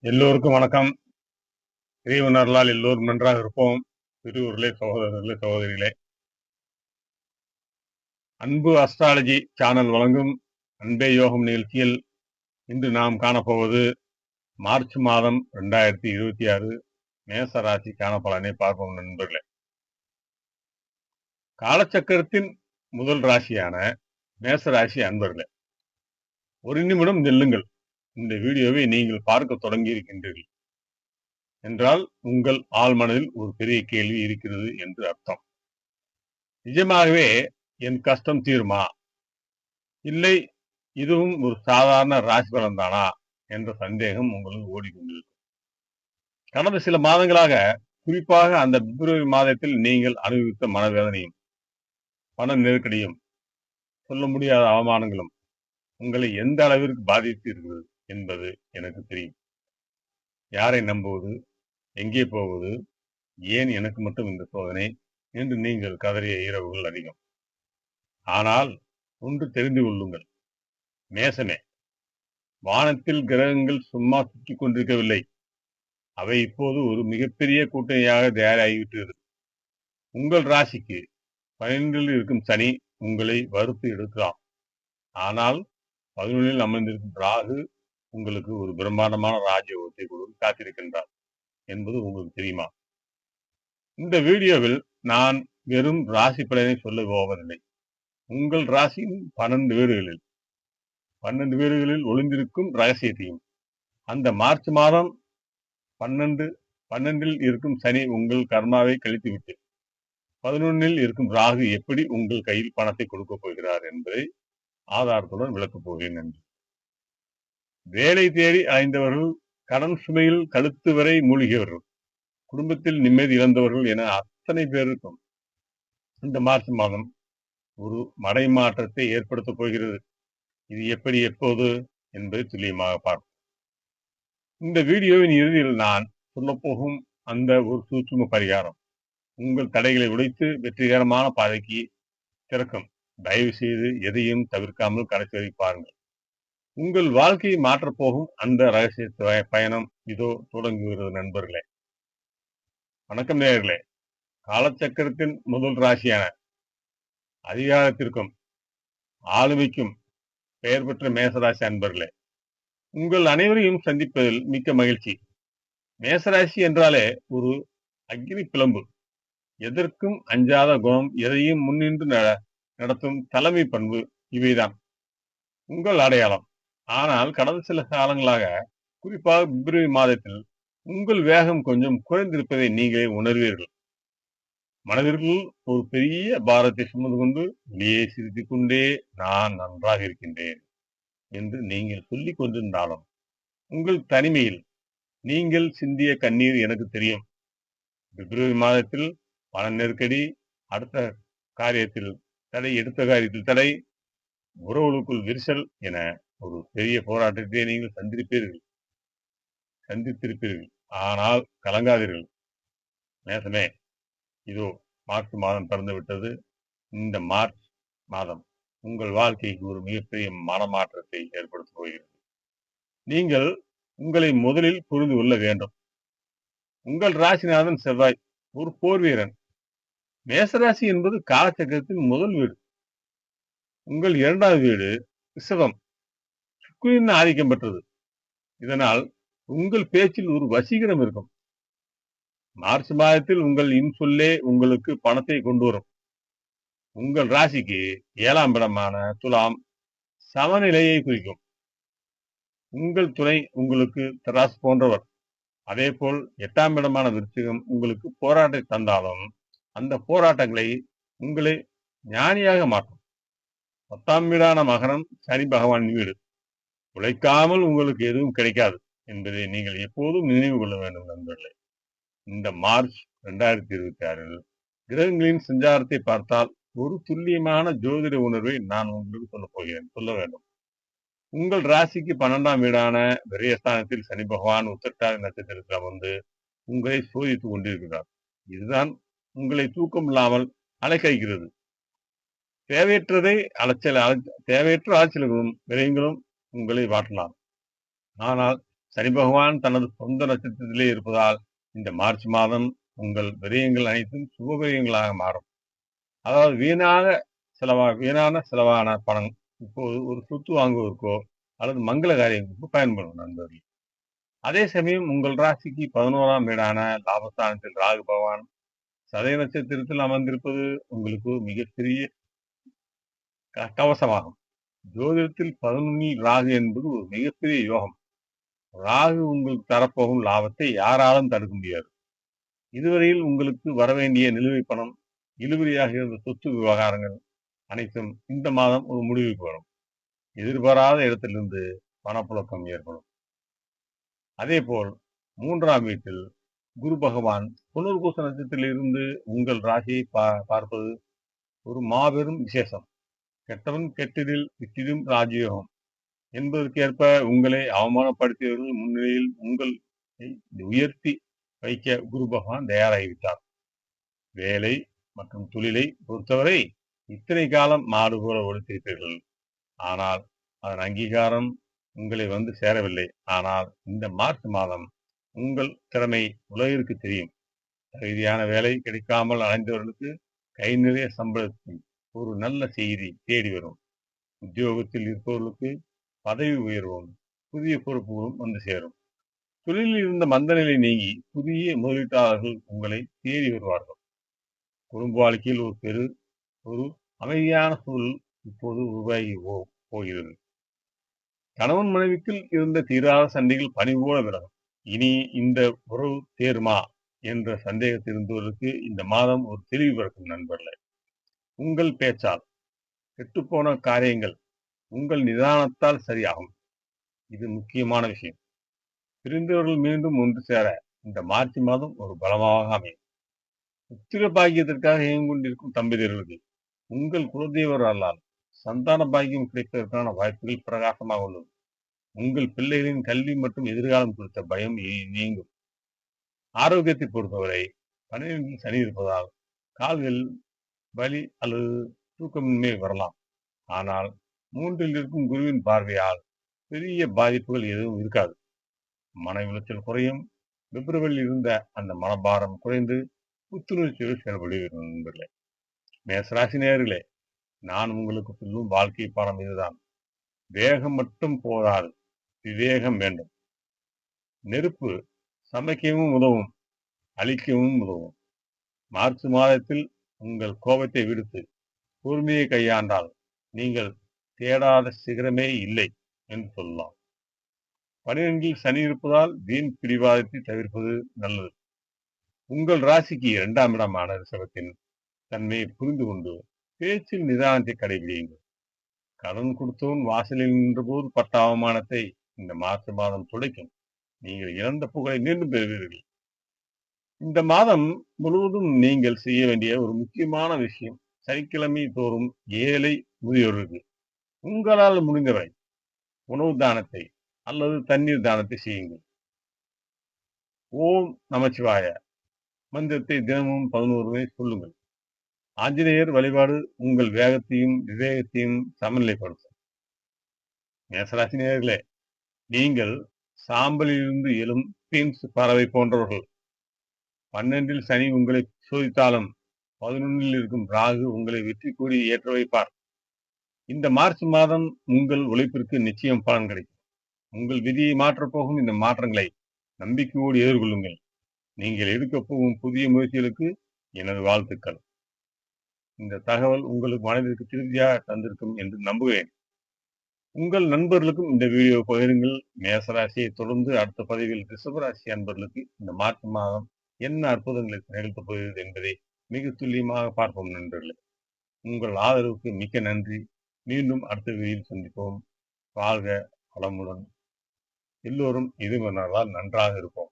எல்லோருக்கும் வணக்கம். இறைவனர்களால் எல்லோரும் நன்றாக இருப்போம். திருவூர்களே, சகோதரர்களே, சகோதரிகளே, அன்பு அஸ்ட்ராலஜி சேனல் வழங்கும் அன்பே யோகம் நிகழ்ச்சியில் இன்று நாம் காணப்போவது மார்ச் மாதம் 2026 மேச ராசிக்கான பலனை பார்ப்போம் நண்பர்களே. காலச்சக்கரத்தின் முதல் ராசியான மேச ராசி அன்பர்களே, ஒரு நிமிடம் நில்லுங்கள். இந்த வீடியோவை நீங்கள் பார்க்க தொடங்கி இருக்கின்றீர்கள் என்றால் உங்கள் ஆழ் மனதில் ஒரு பெரிய கேள்வி இருக்கிறது என்று அர்த்தம். நிஜமாகவே என் கஷ்டம் தீருமா, இல்லை இதுவும் ஒரு சாதாரண ராசி பலன் தானா என்ற சந்தேகம் உங்களுக்கு ஓடிக்கொண்டிருக்கும். கடந்த சில மாதங்களாக, குறிப்பாக அந்த பிப்ரவரி மாதத்தில் நீங்கள் அனுபவித்த மனவேதனையும் பண நெருக்கடியும் சொல்ல முடியாத அவமானங்களும் உங்களை எந்த அளவிற்கு பாதித்து இருக்கிறது என்பது எனக்கு தெரியும். யாரை நம்புவது, எங்கே போவது, ஏன் எனக்கு மட்டும் இந்த சோதனை என்று நீங்கள் கதறிய இரவுகள் அதிகம். ஆனால் ஒன்று தெரிந்து கொள்ளுங்கள், மேசமே, வானத்தில் கிரகங்கள் சும்மா சுற்றிக் கொண்டிருக்கவில்லை. அவை இப்போது ஒரு மிகப்பெரிய கூட்டணியாக தயாராகிவிட்டது. உங்கள் ராசிக்கு 12 இருக்கும் சனி உங்களை வறுத்து எடுக்கலாம். ஆனால் 11 அமர்ந்திருக்கும் ராகு உங்களுக்கு ஒரு பிரம்மாண்டமான ராஜயோகத்தை கொடுத்து காத்திருக்கின்றார் என்பது உங்களுக்கு தெரியுமா? இந்த வீடியோவில் நான் வெறும் ராசி பலனை சொல்ல போவதில்லை. உங்கள் ராசியின் 12 வீடுகளில் ஒளிந்திருக்கும் ரகசியத்தையும், அந்த மார்ச் மாதம் 12 இருக்கும் சனி உங்கள் கர்மாவை கழித்துவிட்டு 11 இருக்கும் ராகு எப்படி உங்கள் கையில் பணத்தை கொடுக்க போகிறார் என்பதை ஆதாரத்துடன் விளக்கப் போகிறேன் என்று. வேலை தேடி அலைந்தவர்கள், கடன் சுமையில் கழுத்து வரை மூழ்கியவர்கள், குடும்பத்தில் நிம்மதி இழந்தவர்கள் என அத்தனை பேருக்கும் இந்த மார்ச் மாதம் ஒரு மடைமாற்றத்தை ஏற்படுத்தப் போகிறது. இது எப்படி, எப்போது என்பதை துல்லியமாக பார்ப்போம். இந்த வீடியோவின் இறுதியில் நான் சொல்லப்போகும் அந்த ஒரு சூட்சும பரிகாரம் உங்கள் தடைகளை உடைத்து வெற்றிகரமான பாதைக்கு திறக்கும். தயவு செய்து எதையும் தவிர்க்காமல் கடைசி வரை பாருங்கள். உங்கள் வாழ்க்கையை மாற்றப்போகும் அந்த ரகசிய பயணம் இதோ தொடங்குகிறது நண்பர்களே. வணக்கம் நேயர்களே. காலச்சக்கரத்தின் முதல் ராசியான அதிகாரத்திற்கும் ஆளுமைக்கும் பெயர் பெற்ற மேசராசி அன்பர்களே, உங்கள் அனைவரையும் சந்திப்பதில் மிக்க மகிழ்ச்சி. மேசராசி என்றாலே ஒரு அக்னி பிளம்பு, எதற்கும் அஞ்சாத குணம், எதையும் முன்னின்று நடத்தும் தலைமை பண்பு, இவைதான் உங்கள் அடையாளம். ஆனால் கடந்த சில காலங்களாக, குறிப்பாக பிப்ரவரி மாதத்தில் உங்கள் வேகம் கொஞ்சம் குறைந்திருப்பதை நீங்களே உணர்வீர்கள். மனதிற்குள் ஒரு பெரிய பாரத்தை சுமந்து கொண்டு வெளியே சிரித்துக் கொண்டே நான் நன்றாக இருக்கின்றேன் என்று நீங்கள் சொல்லிக் கொண்டிருந்தாலும், உங்கள் தனிமையில் நீங்கள் சிந்திய கண்ணீர் எனக்கு தெரியும். பிப்ரவரி மாதத்தில் பண நெருக்கடி, அடுத்த காரியத்தில் தடை, எடுத்த காரியத்தில் தடை, உறவுகளுக்குள் விரிசல் என ஒரு பெரிய போராட்டத்தை நீங்கள் சந்தித்திருப்பீர்கள். ஆனால் கலங்காதீர்கள் நேசமே, இதோ மார்ச் மாதம் பிறந்து விட்டது. இந்த மார்ச் மாதம் உங்கள் வாழ்க்கைக்கு ஒரு மிகப்பெரிய மனமாற்றத்தை ஏற்படுத்தப் போகிறது. நீங்கள் உங்களை முதலில் புரிந்து கொள்ள வேண்டும். உங்கள் ராசிநாதன் செவ்வாய் ஒரு போர் வீரன். மேசராசி என்பது காலச்சக்கரத்தின் முதல் வீடு. உங்கள் 2வது வீடு ரிஷபம், சுக்கிரன் ஆதிக்கம் பெற்றது. இதனால் உங்கள் பேச்சில் ஒரு வசீகரம் இருக்கும். மார்ச் மாதத்தில் உங்கள் இன்சொல்லே உங்களுக்கு பணத்தை கொண்டு வரும். உங்கள் ராசிக்கு 7ஆம் இடமான துலாம் சமநிலையை குறிக்கும். உங்கள் துணை உங்களுக்கு தராசு போன்றவர். அதே போல் 8ஆம் இடமான விருச்சிகம் உங்களுக்கு போராட்டத்தை தந்தாலும் அந்த போராட்டங்களை உங்களை ஞானியாக மாற்றும். 10ஆம் வீடான மகரம் சனி பகவானின் வீடு. உழைக்காமல் உங்களுக்கு எதுவும் கிடைக்காது என்பதை நீங்கள் எப்போதும் நினைவு கொள்ள வேண்டும் நண்பர்களே. இந்த மார்ச் 2026 கிரகங்களின் சஞ்சாரத்தை பார்த்தால் ஒரு துல்லியமான ஜோதிட உணர்வை நான் உங்களுக்கு சொல்ல வேண்டும். உங்கள் ராசிக்கு 12ஆம் வீடான விரயஸ்தானத்தில் சனி பகவான் உத்திரட்டாதி நட்சத்திரத்தில் அமர்ந்து உங்களை சோதித்துக் கொண்டிருக்கிறார். இதுதான் உங்களை தூக்கம் இல்லாமல் அலைக்கழிக்கிறது. தேவையற்ற அலைச்சல்களும் விரயங்களும் உங்களை வாட்டலாம். ஆனால் சனி பகவான் தனது சொந்த நட்சத்திரத்திலே இருப்பதால் இந்த மார்ச் மாதம் உங்கள் விரயங்கள் அனைத்தும் சுப விரயங்களாக மாறும். அதாவது வீணான செலவான பணம் இப்போது ஒரு சொத்து வாங்குவதற்கோ அல்லது மங்கள காரியங்களுக்கோ பயன்படும் நண்பர்கள். அதே சமயம் உங்கள் ராசிக்கு 11ஆம் வீடான லாபஸ்தானத்தில் ராகு பகவான் சதய நட்சத்திரத்தில் அமர்ந்திருப்பது உங்களுக்கு மிகப்பெரிய கவசமாகும். ஜோதிடத்தில் 11ல் ராகு என்பது ஒரு மிகப்பெரிய யோகம். ராகு உங்களுக்கு தரப்போகும் லாபத்தை யாராலும் தடுக்க முடியாது. இதுவரையில் உங்களுக்கு வரவேண்டிய நிலுவைப் பணம், இழுபறியாக இருந்த சொத்து விவகாரங்கள் அனைத்தும் இந்த மாதம் ஒரு முடிவுக்கு வரும். எதிர்பாராத இடத்திலிருந்து பணப்புழக்கம் ஏற்படும். அதேபோல் 3ஆம் வீட்டில் குரு பகவான் புனர்பூச நட்சத்திரத்தில் இருந்து உங்கள் ராசியை பார்ப்பது ஒரு மாபெரும் விசேஷம். கெட்டவன் கெட்டிடில் விட்டிடும் ராஜயோகம் என்பதற்கேற்ப உங்களை அவமானப்படுத்தியவர்கள் முன்னிலையில் உங்களை உயர்த்தி வைக்க குரு பகவான் தயாராகிவிட்டார். வேலை மற்றும் தொழிலை பொறுத்தவரை இத்தனை காலம் மாடு போல ஒழித்திருப்பீர்கள். ஆனால் அதன் அங்கீகாரம் உங்களை வந்து சேரவில்லை. ஆனால் இந்த மார்ச் மாதம் உங்கள் திறமை உலகிற்கு தெரியும். தகுதியான வேலை கிடைக்காமல் அலைந்தவர்களுக்கு கை நிறைய சம்பளத்தில் ஒரு நல்ல செய்தி தேடி வரும். உத்தியோகத்தில் இருப்பவர்களுக்கு பதவி உயர்வும் புதிய பொறுப்புகளும் வந்து சேரும். தொழிலில் இருந்த மந்தநிலை நீங்கி புதிய முதலீட்டாளர்கள் உங்களை தேடி வருவார்கள். குடும்ப வாழ்க்கையில் ஒரு அமைதியான சூழல் இப்போது உருவாகி போகிறது. கணவன் மனைவிக்குள் இருந்த தீராத சண்டைகள் பனி போல விலகும். இனி இந்த உறவு தேருமா என்ற சந்தேகத்தில் இருந்தவர்களுக்கு இந்த மாதம் ஒரு தெளிவு பிறக்கும் நண்பர்களே. உங்கள் பேச்சால் கெட்டுப்போன காரியங்கள் உங்கள் நிதானத்தால் சரியாகும். இது முக்கியமான விஷயம். பிரிந்தவர்கள் மீண்டும் ஒன்று சேர இந்த மார்ச் மாதம் ஒரு பலமாக அமையும். புத்திர பாக்கியத்திற்காக இயங்கிக்கொண்டிருக்கும் தம்பதியர்களுக்கு உங்கள் குலதெய்வர் அல்லால் சந்தான பாக்கியம் கிடைப்பதற்கான வாய்ப்புகள் பிரகாசமாக உள்ளது. உங்கள் பிள்ளைகளின் கல்வி மற்றும் எதிர்காலம் குறித்த பயம் நீங்கும். ஆரோக்கியத்தை பொறுத்தவரை 12ல் சனி இருப்பதால் கால்கள் வலி அல்லது தூக்கமின்மை வரலாம். ஆனால் 3ல் இருக்கும் குருவின் பார்வையால் பெரிய பாதிப்புகள் எதுவும் இருக்காது. மன உளைச்சல் குறையும். பிப்ரவரியில் இருந்த அந்த மனபாரம் குறைந்து புத்துணர்ச்சியோடு செயல்படுவீர்கள் நண்பர்களே. மேசராசி நேயர்களே, நான் உங்களுக்கு சொல்லும் வாழ்க்கை பாடம் இதுதான். வேகம் மட்டும் போதாது, விவேகம் வேண்டும். நெருப்பு சமைக்கவும் உதவும், அழிக்கவும் உதவும். மார்ச் மாதத்தில் உங்கள் கோபத்தை விடுத்து பொறுமையை கையாண்டால் நீங்கள் தேடாத சிகரமே இல்லை என்று சொல்லலாம். 12ல் சனி இருப்பதால் வீண் பிடிவாதத்தை தவிர்ப்பது நல்லது. உங்கள் ராசிக்கு 2ஆம் இடமான ரிஷபத்தின் தன்மையை புரிந்து கொண்டு பேச்சில் நிதானத்தை கடைபிடியுங்கள். கடன் கொடுத்தவன் வாசலில் நின்றபோது பட்ட அவமானத்தை இந்த மார்ச் மாதம் துடைக்கும். நீங்கள் இழந்த புகழை மீண்டும் பெறுவீர்கள். இந்த மாதம் முழுவதும் நீங்கள் செய்ய வேண்டிய ஒரு முக்கியமான விஷயம், சனிக்கிழமை தோறும் ஏழை முதியோருக்கு உங்களால் முடிந்தவரை உணவு தானத்தை அல்லது தண்ணீர் தானத்தை செய்யுங்கள். ஓம் நமச்சிவாய மந்திரத்தை தினமும் 11 முறை சொல்லுங்கள். ஆஞ்சநேயர் வழிபாடு உங்கள் வேகத்தையும் விவேகத்தையும் சமநிலைப்படுத்தும். மேசராசி நேயர்களே, நீங்கள் சாம்பலிலிருந்து எழும் பீன்ஸ் பறவை போன்றவர்கள். 12ல் சனி உங்களை சோதித்தாலும் 11ல் இருக்கும் ராகு உங்களை வெற்றி கூறி ஏற்ற வைப்பார். இந்த மார்ச் மாதம் உங்கள் உழைப்பிற்கு நிச்சயம் பலன் கிடைக்கும். உங்கள் விதியை மாற்றப் போகும் இந்த மாற்றங்களை நம்பிக்கையோடு எதிர்கொள்ளுங்கள். நீங்கள் எடுக்கப் போகும் புதிய முயற்சிகளுக்கு எனது வாழ்த்துக்கள். இந்த தகவல் உங்களுக்கு மனதிற்கு திருப்தியாக தந்திருக்கும் என்று நம்புகிறேன். உங்கள் நண்பர்களுக்கும் இந்த வீடியோ பகிருங்கள். மேசராசியை தொடர்ந்து அடுத்த பதிவில் ரிஷபராசி அன்பர்களுக்கு இந்த மார்ச் மாதம் என்ன அற்புதங்களை நிகழ்த்தப் போகிறது என்பதை மிக துல்லியமாக பார்ப்போம் நண்பர்களே. உங்கள் ஆதரவுக்கு மிக்க நன்றி. மீண்டும் அடுத்த வீடியோவில் சந்திப்போம். வாழ்க வளமுடன். எல்லோரும் இது நன்றாக இருப்போம்.